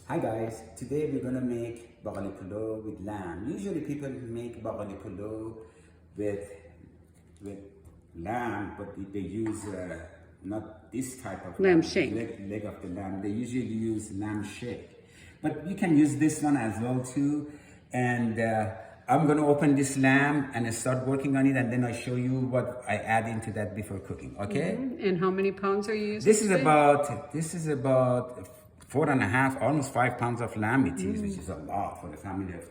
Hi guys, today we're gonna make Baghali Polo with lamb. Usually people make Baghali Polo with lamb, but they use not this type of Lamb shank. leg of the lamb. They usually use lamb shank, but you can use this one as well too. And I'm gonna open this lamb and start working on it, and then I show you what I add into that before cooking. Okay? And how many pounds are you using? This is about 4.5, almost 5 pounds of lamb it is, which is a lot for a family of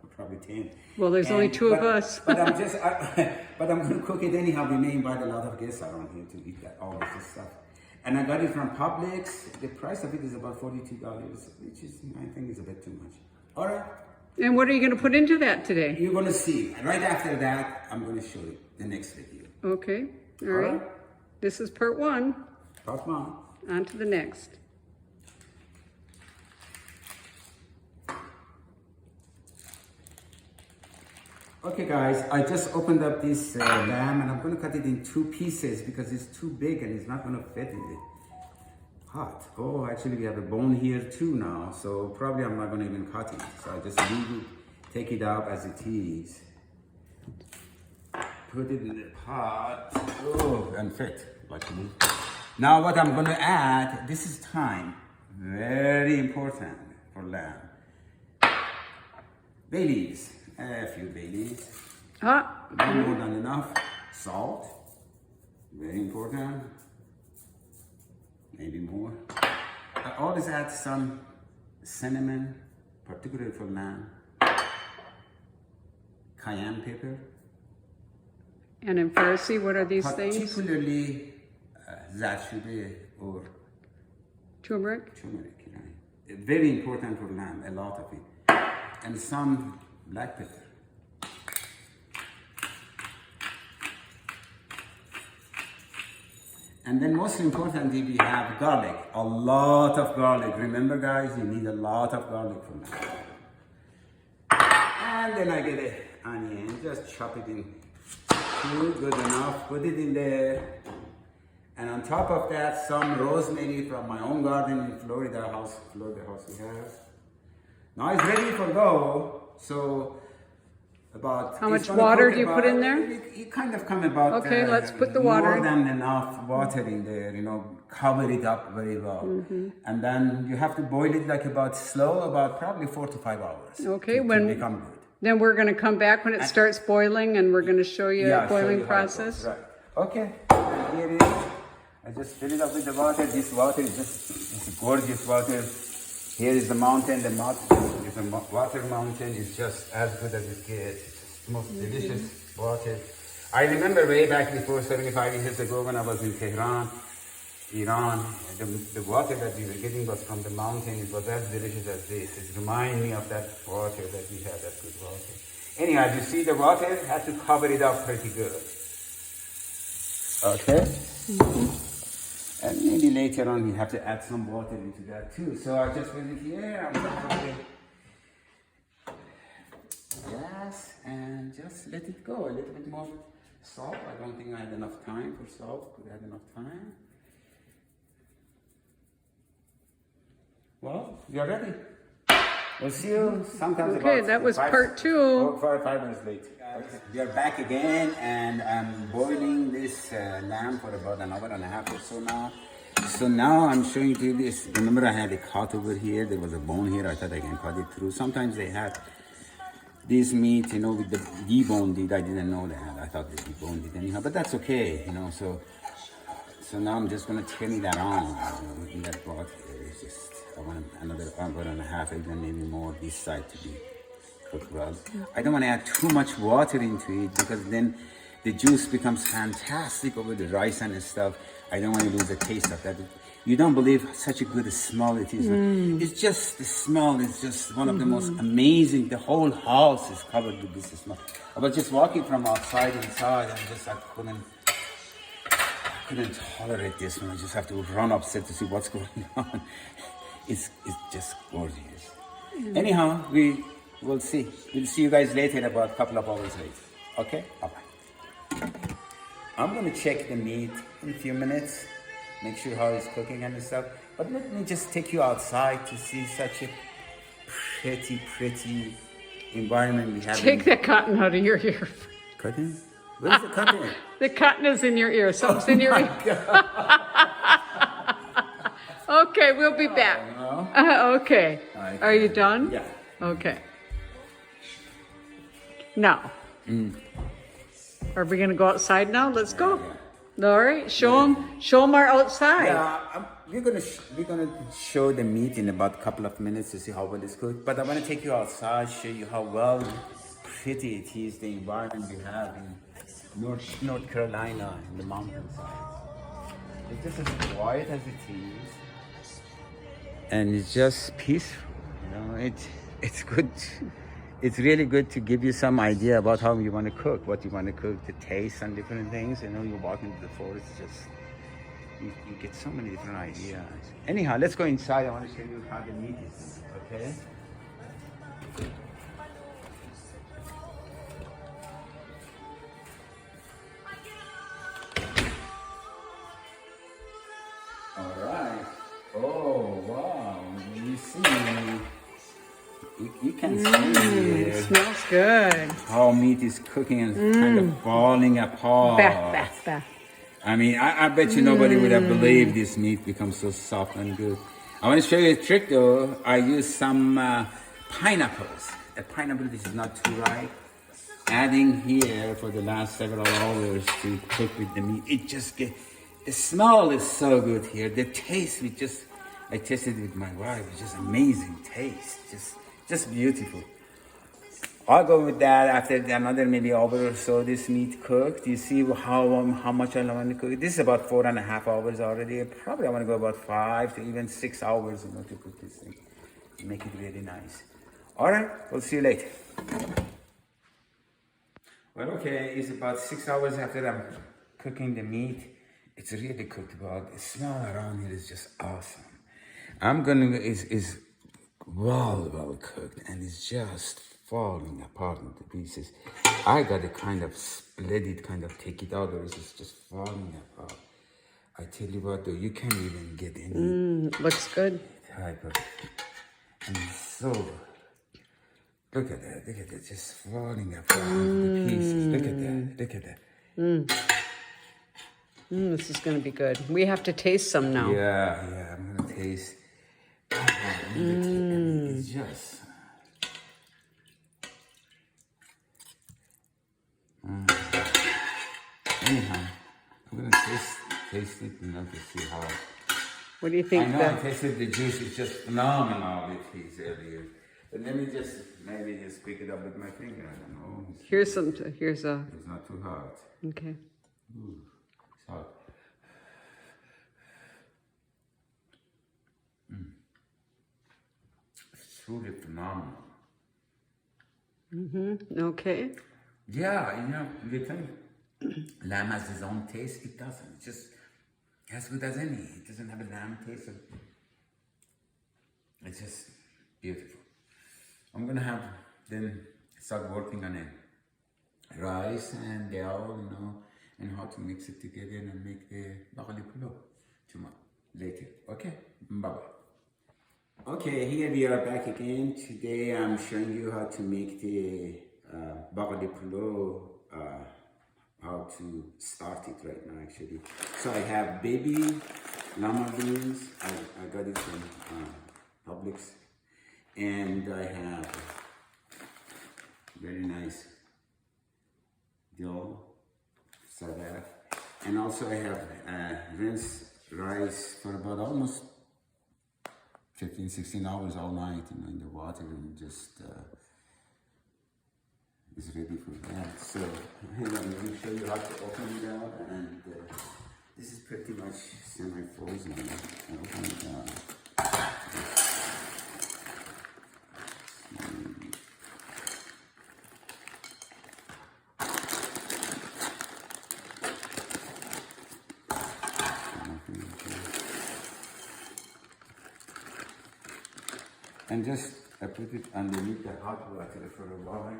probably 10. Well, there's only two of us. but I'm going to cook it anyhow. We may invite a lot of guests around here to eat all of this stuff. And I got it from Publix. The price of it is about $42, which is, I think, is a bit too much. All right. And what are you going to put into that today? You're going to see. Right after that, I'm going to show you the next video. Okay. All right. This is part one. Part one. On to the next. Okay guys, I just opened up this lamb and I'm going to cut it in 2 pieces because it's too big and it's not going to fit in the pot. Oh, actually we have a bone here too now, so probably I'm not going to even cut it. So I just leave it, take it out as it is. Put it in the pot. Oh, and fit, luckily. Now what I'm going to add, this is thyme. Very important for lamb. Bay leaves. A few bay leaves. Not more than enough. Salt. Very important. Maybe more. I always add some cinnamon, particularly for lamb. Cayenne pepper. And in Farsi, what are these things? Particularly za'atarshide or turmeric. Turmeric, right? Very important for lamb, a lot of it. And some black pepper. And then most importantly, we have garlic. A lot of garlic. Remember guys, you need a lot of garlic for that. And then I get an onion, just chop it in two, good enough. Put it in there. And on top of that, some rosemary from my own garden in Florida house we have. Now it's ready for go. So about how much water do you put in there? It kind of come about. Okay, let's put the water. More than enough water in there. Cover it up very well, and then you have to boil it like about probably 4 to 5 hours. Okay, to become good. Then we're going to come back when it starts boiling, and we're going to show you the boiling process. Right. Okay. Here it is. I just fill it up with the water. This water is just gorgeous water. Here is the mountain. The water mountain is just as good as it gets. It's the most delicious water. I remember way back before 75 years ago when I was in Tehran, Iran, the water that we were getting was from the mountain. It was as delicious as this. It reminds me of that water that we had, that good water. Anyhow, you see the water, had to cover it up pretty good. Okay? And maybe later on we have to add some water into that too. So I just put it here. I'm gonna put it yes, and just let it go. A little bit more salt. I don't think I had enough time for salt. Could I have enough time? Well, you're ready. We'll see you sometimes. Okay, that was part 2. 5 minutes late. Okay. We are back again, and I'm boiling this lamb for about an hour and a half or so now. So now I'm showing you this. Remember, I had a cut over here. There was a bone here. I thought I can cut it through. Sometimes they had this meat, with the deboned it. I didn't know that. I thought they deboned it anyhow, but that's okay, So now I'm just gonna turn it around. In that pot, it's just I want another hour and a half, even maybe more, this side to be cooked well. I don't want to add too much water into it because then the juice becomes fantastic over the rice and stuff. I don't want to lose the taste of that. You don't believe such a good smell it is. It's just, the smell is just one of the most amazing. The whole house is covered with this smell. I was just walking from outside inside and just I couldn't tolerate this one. I just have to run upstairs to see what's going on. It's just gorgeous. Anyhow, we will see. We'll see you guys later, about a couple of hours later. Okay? Bye-bye. I'm going to check the meat in a few minutes, make sure how it's cooking and stuff. But let me just take you outside to see such a pretty environment we have. Take the cotton out of your ear. Cotton? Where's the cotton? The cotton is in your ear. Something's in your ear. Okay, we'll be back. Okay. Are you done? Yeah. Okay. Now, are we going to go outside now? Let's go. All right. Show them our outside. Yeah, we're gonna show the meat in about a couple of minutes to see how well it's cooked. But I want to take you outside, show you how pretty it is, the environment we have in North Carolina, in the mountainside. It's just as quiet as it is, and it's just peaceful. You know, it's good. It's really good to give you some idea about how you want to cook, what you want to cook, the taste and different things. You know, you walk into the forest, you get so many different ideas. Anyhow, let's go inside. I want to show you how the meat is, okay? All right. Oh, wow. You see, you can see It smells good. how meat is cooking and kind of falling apart. Bah. I mean, I bet you nobody would have believed this meat becomes so soft and good. I want to show you a trick though. I use some pineapples. A pineapple which is not too ripe. Adding here for the last several hours to cook with the meat. The smell is so good here. The taste, I tasted it with my wife. It's just amazing taste. Just beautiful. I'll go with that after another maybe hour or so this meat cooked. You see how much I want to cook. This is about 4.5 hours already. Probably I want to go about 5 to even 6 hours, you know, to cook this thing. Make it really nice. All right, we'll see you later. Well, okay, it's about 6 hours after I'm cooking the meat. It's really cooked well. The smell around here is just awesome. Is well cooked, and it's just falling apart into pieces. I got to kind of split it, kind of take it out, or it's just falling apart. I tell you what though, you can't even get any Looks good. type of, and so, look at that, just falling apart into pieces. Look at that. This is going to be good. We have to taste some now. Yeah, I'm gonna taste. It's just. Anyhow, I'm gonna taste it, you know, to see how. What do you think? I know I tasted the juice. It's just phenomenal. It is earlier. But let me maybe just pick it up with my finger. I don't know. Here's a. It's not too hot. Okay. Ooh, it's hot. It's truly phenomenal. Okay. Yeah, you know, you think lamb has its own taste. It doesn't. It's just as good as any. It doesn't have a lamb taste. It's just beautiful. I'm gonna have then start working on it. Rice and dal, you know, and how to mix it together and make the Baghali Polo tomorrow later. Okay, bye-bye. Okay, here we are back again. Today I'm showing you how to make the Baghali Polo, how to start it right now actually. So I have baby lama beans. I got it from Publix, and I have very nice dill, sadaf, and also I have rinsed rice for about almost 15-16 hours all night, you know, in the water, and just is ready for that. So here I'm going to show you how to open it up, and this is pretty much semi-frozen. I open it up. And just I put it underneath the hot water for a while.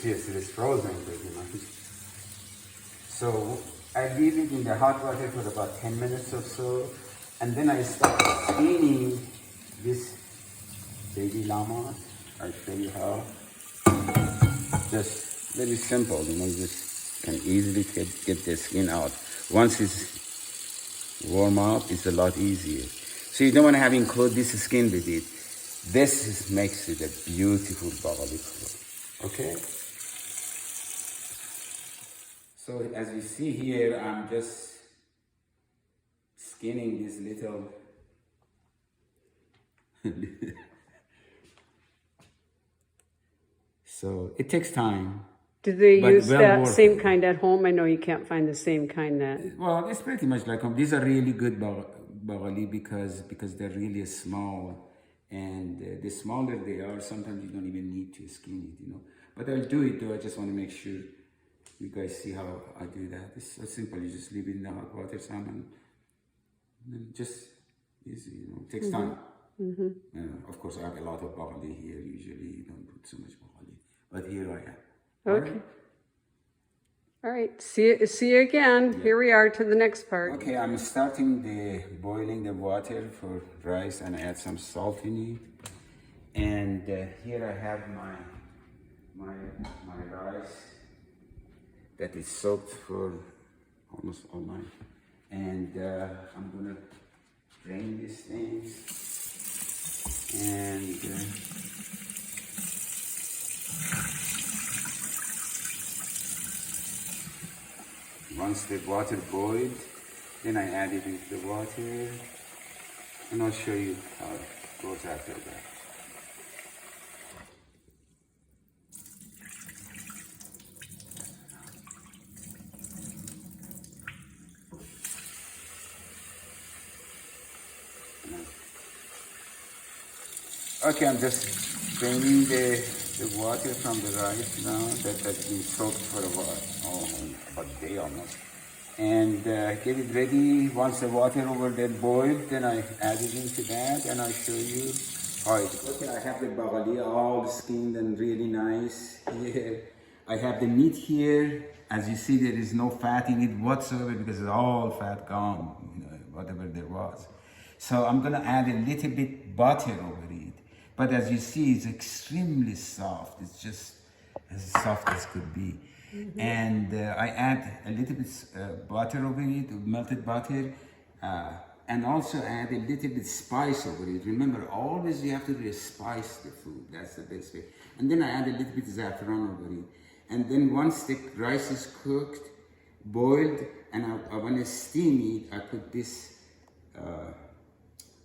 Yes, it is frozen, but you know. So I leave it in the hot water for about 10 minutes or so, and then I start steaming this baby llama. I'll show you how. Just very simple, you know, you just can easily get the skin out. Once it's warm up, it's a lot easier. So you don't want to have include this skin with it. Makes it a beautiful Baghali Polo. Okay? So as you see here, I'm just skinning this little so it takes time. Do they use well that worth same it. kind at home? I know you can't find the same kind that. Well, it's pretty much like these are really good Baghali because they're really small, and the smaller they are, sometimes you don't even need to skin it, you know. But I'll do it though. I just want to make sure you guys see how I do that. It's so simple. You just leave it in the hot water some and then just easy, you know. It takes time. Of course, I have a lot of Baghali here. Usually, you don't put so much Baghali, but here I am. Okay. All right. See you again. Here we are to the next part. Okay, I'm starting boiling the water for rice, and I add some salt in it. And here I have my rice that is soaked for almost all night. And I'm gonna drain this thing. And once the water boiled, then I add it into the water, and I'll show you how it goes after that. Okay, I'm just draining the water from the rice now that has been soaked for about a day almost. And get it ready. Once the water over there boiled, then I add it into that, and I'll show you how it goes. Okay, I have the Baghali all skinned and really nice here. I have the meat here. As you see, there is no fat in it whatsoever because it's all fat gone, you know, whatever there was. So I'm gonna add a little bit butter over it. But as you see, it's extremely soft. It's just as soft as could be. And I add a little bit butter over it, melted butter, and also add a little bit spice over it. Remember, always you have to spice the food. That's the best way. And then I add a little bit of saffron over it. And then once the rice is cooked, boiled, and I want to steam it, I put this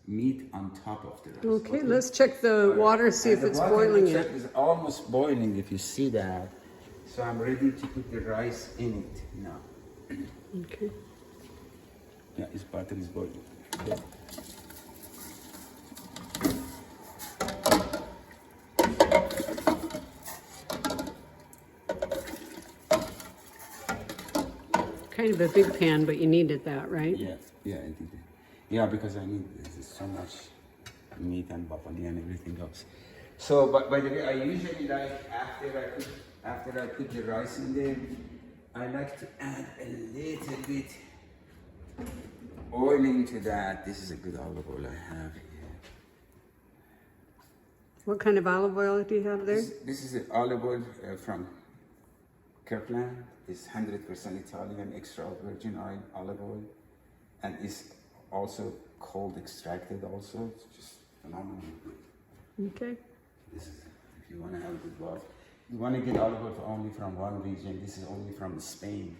meat on top of the rice. Okay, let's check the water, see if it's boiling yet. It's almost boiling, if you see that. So I'm ready to put the rice in it now. Okay. Yeah, its butter is boiling. Kind of a big pan, but you needed that, right? Yeah, I did it. Yeah, because I need so much meat and Baghali and everything else. So, but by the way, I usually like after I put the rice in there, I like to add a little bit oil into that. This is a good olive oil I have here. What kind of olive oil do you have there? This is an olive oil from Kirkland. It's 100% Italian extra virgin olive oil, and it's also cold extracted. Also, it's just phenomenal. Okay. This is if you want to have a good love. You want to get olive oil only from one region. This is only from Spain.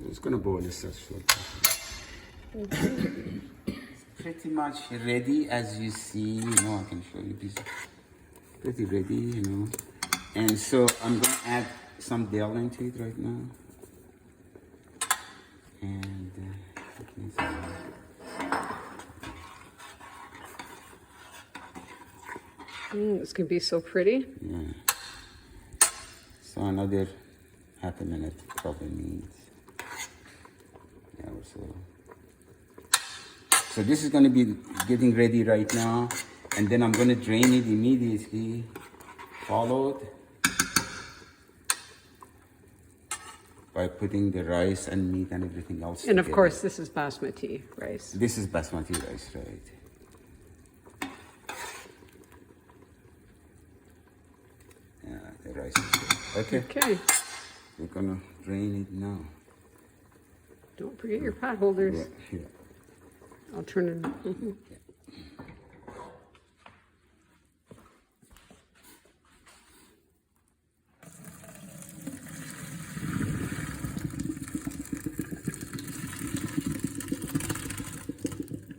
It's gonna boil in such short. Pretty much ready, as you see. You know, I can show you this. Pretty ready, you know. And so I'm gonna add some dill into it right now. And It's gonna be so pretty. yeah. So another half a minute probably needs. Yeah, or so. So this is going to be getting ready right now, and then I'm going to drain it immediately, followed by putting the rice and meat and everything else And of together. course, this is basmati rice. This is basmati rice, right? Yeah, the rice is good. Okay. Okay. We're gonna drain it now. Don't forget your pot holders. Yeah, yeah. I'll turn it. Mhm.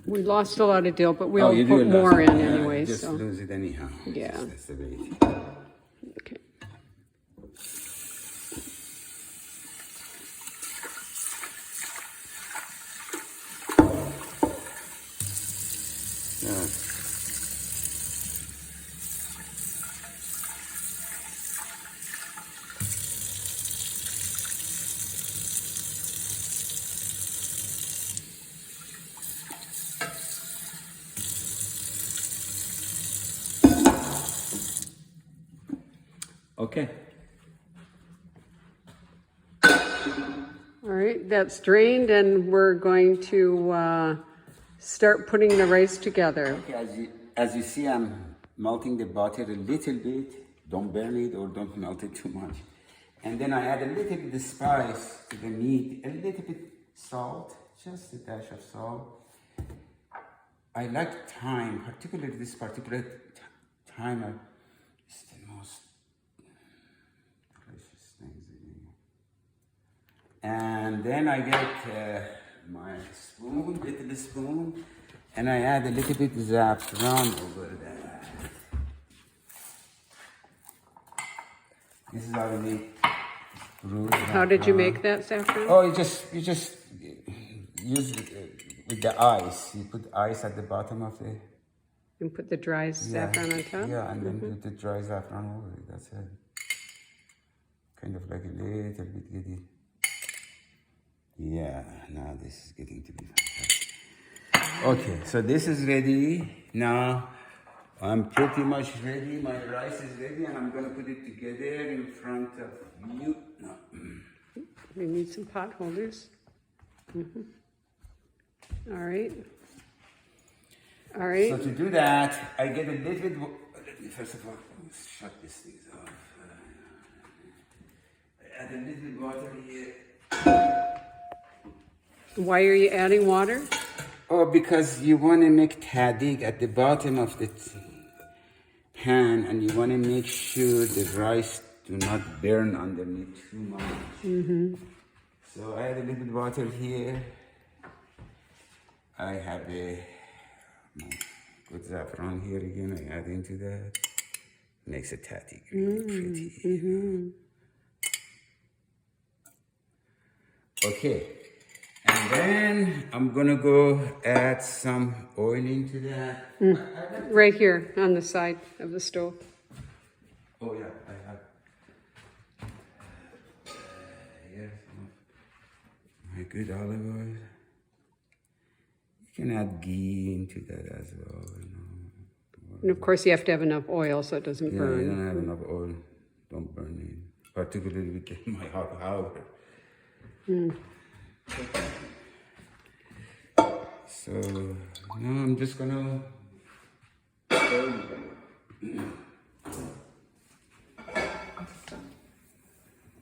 We lost a lot of dill, but we'll you put do more in yeah, anyway. Just So lose it anyhow. Yeah. That's the way. okay. Yeah. Okay. All right, that's drained, and we're going to start putting the rice together. Okay, as you see, I'm melting the butter a little bit. Don't burn it or don't melt it too much. And then I add a little bit of spice to the meat, a little bit salt, just a dash of salt. I like thyme, particularly this particular thyme. It's the most delicious things. And then I get my spoon, little spoon, and I add a little bit of saffron over there. This is how we make roux. How did you make that saffron? Oh, you just use it with the ice. You put ice at the bottom of the And put the dry saffron on top? Yeah, and then put the dry saffron over it. That's it. Kind of like a little bit giddy. Yeah, now this is getting to be fantastic. Okay, so this is ready. Now I'm pretty much ready. My rice is ready, and I'm gonna put it together in front of you. No. We need some pot holders. All right. All right. So to do that, I get a little bit. Let me first of all shut this thing off. I add a little bit water here. Why are you adding water? Oh, because you want to make tahdig at the bottom of the pan, and you want to make sure the rice do not burn underneath too much. So I add a little bit water here. I have a good saffron here again. I add into that. Makes it tahdig really pretty. Okay. And then I'm gonna go add some oil into that. Right here on the side of the stove. Oh yeah, I have. Here's some of my good olive oil. You can add ghee into that as well. You know. And of course, you have to have enough oil so it doesn't Yeah, burn. you don't have enough oil. Don't burn it. Particularly with my hot hour. So now I'm just gonna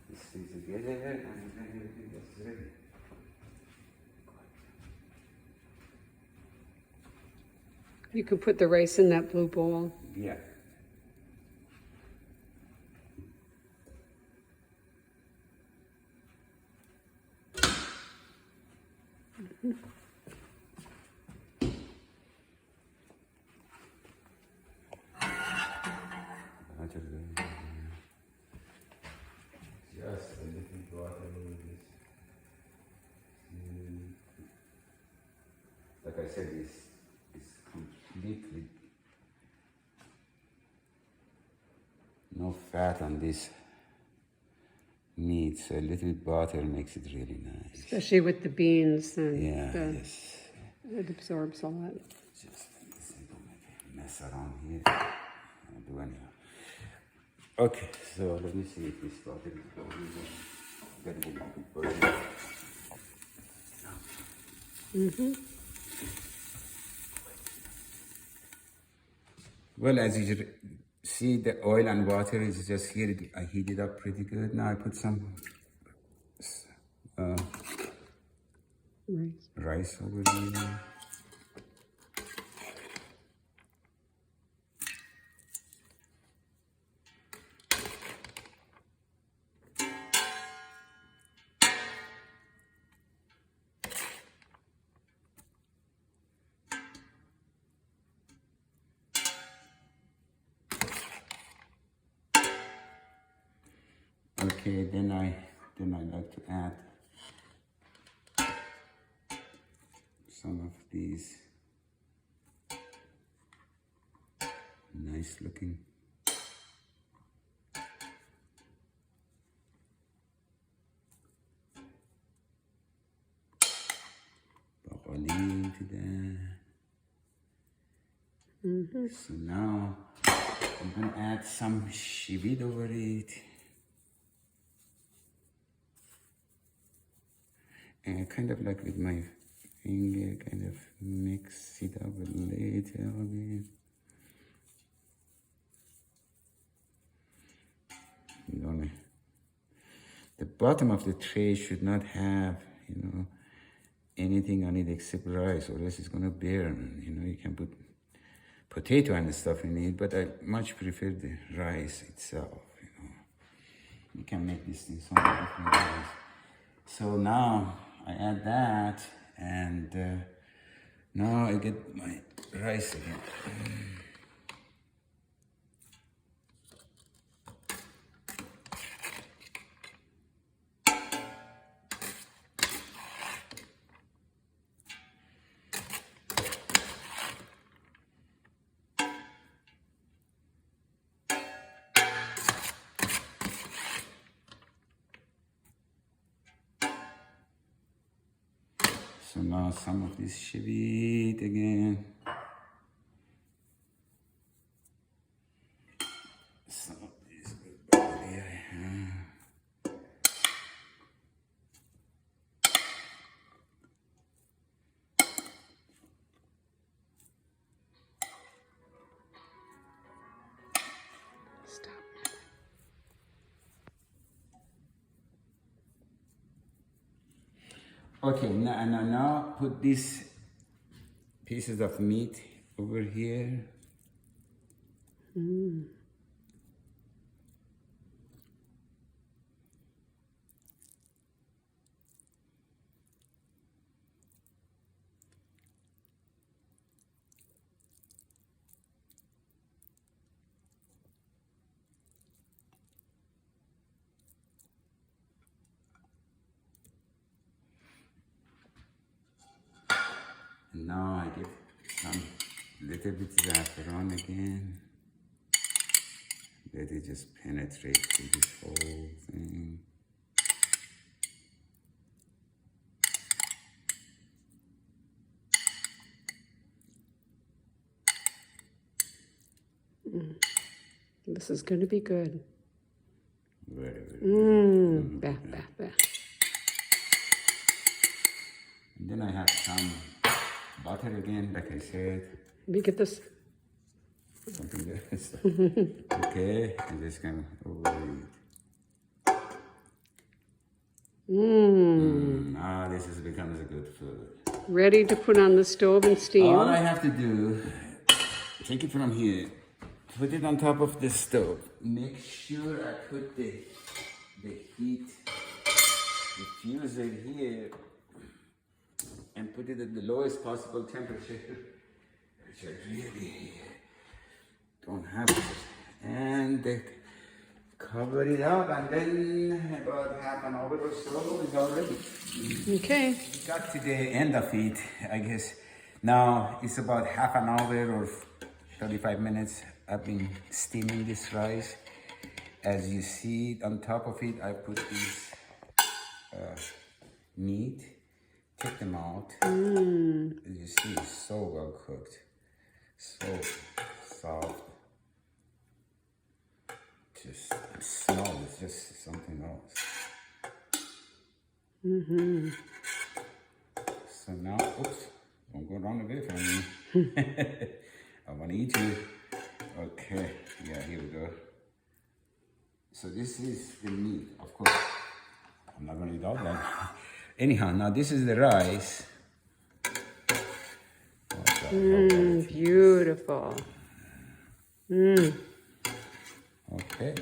this thing together and then everything is ready. You can put the rice in that blue bowl. Yeah. Just a little water in this. Like I said, it's completely no fat on this meat, so a little butter makes it really nice. Especially with the beans and Yeah, the, yes. It absorbs all that. Just don't make a mess around here. I'll do anyhow. Okay, so let me see if this bottle is going. Very good. Well, as you see, the oil and water is just here. I heat it up pretty good. Now I put some rice over here. Okay, then I like to add some of these nice looking Baghali into that. So now I'm gonna add some seaweed over it. And kind of like with my finger, kind of mix it up a little bit. The bottom of the tray should not have, anything on it except rice, or else it's gonna burn. You can put potato and stuff in it, but I much prefer the rice itself. You can make this thing so many different ways. So now I add that, and now I get my rice again. So now some of this seaweed again. Some of this good body I have. Stop. Okay, now put these pieces of meat over here. And now I give some little bit saffron again. Let it just penetrate through this whole thing. This is going to be good. Very, very good. Bah, bah, bah. And then I have some butter again, like I said. Let me get this. Something else. Okay, and just kind of over it. Now this becomes a good food. Ready to put on the stove and steam. All I have to do, take it from here, put it on top of the stove. Make sure I put the heat diffuser here and put it at the lowest possible temperature, which I really don't have it. And cover it up, and then about half an hour or so is all ready. Okay. We got to the end of it, I guess. Now it's about half an hour or 35 minutes. I've been steaming this rice. As you see, on top of it, I put this meat. take them out. You see, it's so well cooked, so soft. Just the smell is just something else. So now, oops, don't go wrong away from me. I want to eat you. Okay, yeah, here we go. So this is the meat, of course. I'm not going to eat all that. Anyhow, now this is the rice. Beautiful. Okay,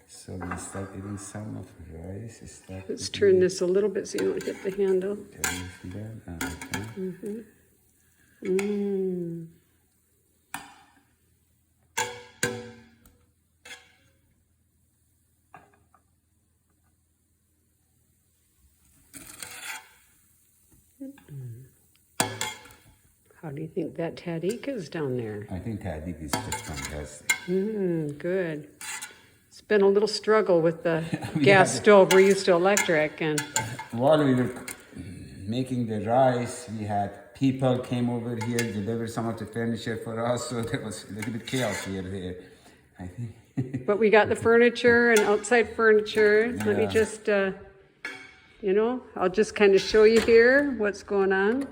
so we start eating some of the rice. Let's turn this a little bit so you don't hit the handle. Can you see that? Okay. How do you think that Tadika is down there? I think Tadik is just fantastic. Good. It's been a little struggle with the gas stove. We're used to electric, and While we were making the rice, we had people came over here, deliver some of the furniture for us, so there was a little bit chaos here there. I think. but we got the furniture and outside furniture. Let me Yeah. just, I'll just kind of show you here what's going on.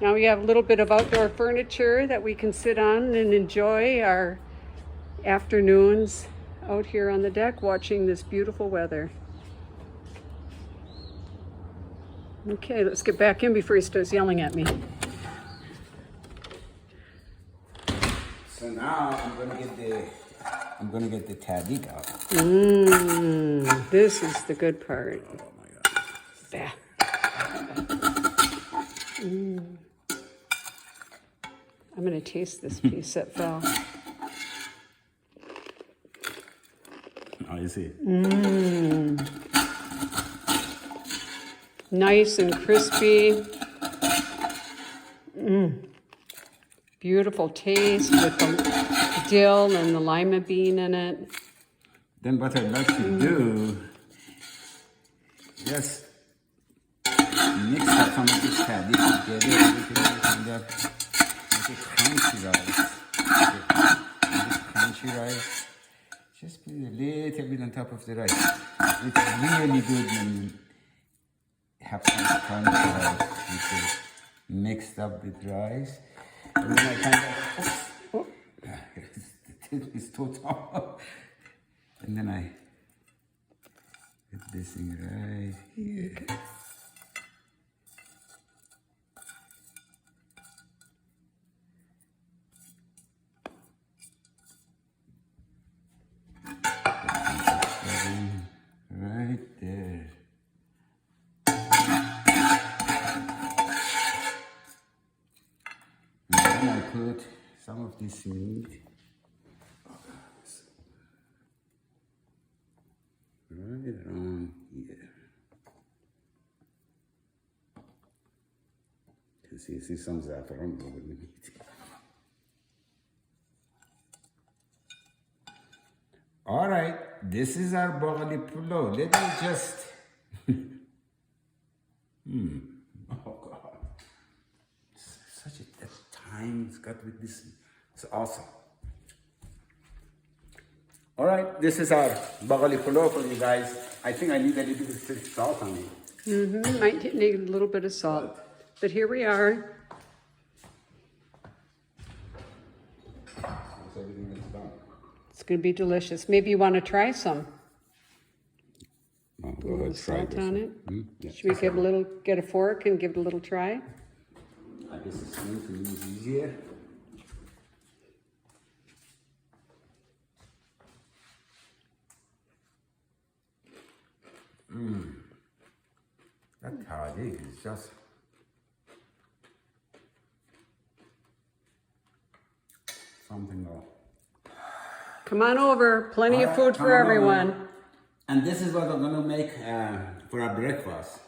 Now we have a little bit of outdoor furniture that we can sit on and enjoy our afternoons out here on the deck watching this beautiful weather. Okay, let's get back in before he starts yelling at me. So now I'm gonna get the Tadik out. This is the good part. Oh my God. Bah. I'm gonna taste this piece that fell. Oh, you see. Nice and crispy. Beautiful taste with the dill and the lima bean in it. Then what I'd like to do, just mix up some of this Tadik together, and make it crunchy rice. Crunchy rice. Just put a little bit on top of the rice. It's really good when you have some crunchy rice which is mixed up with rice. And then I kind of, it's too tall. And then I put this thing right here. Right there. And then I put some of this meat right around here. You see some saffron over the meat. All right, this is our Baghali Polo. Let me just. Oh God, such a time it's got with this. It's awesome. All right, this is our Baghali Polo for you guys. I think I need a little bit of salt on it. Might need a little bit of salt, but here we are. Once everything is done. It's going to be delicious. Maybe you want to try some. Oh, A go little ahead, try salt this. on it. Yeah. Should we get a fork and give it a little try? I guess it's going to use easier. That Tadik is just something else. Come on over. Plenty of Alright, food come for on over. everyone. And this is what I'm gonna make for our breakfast.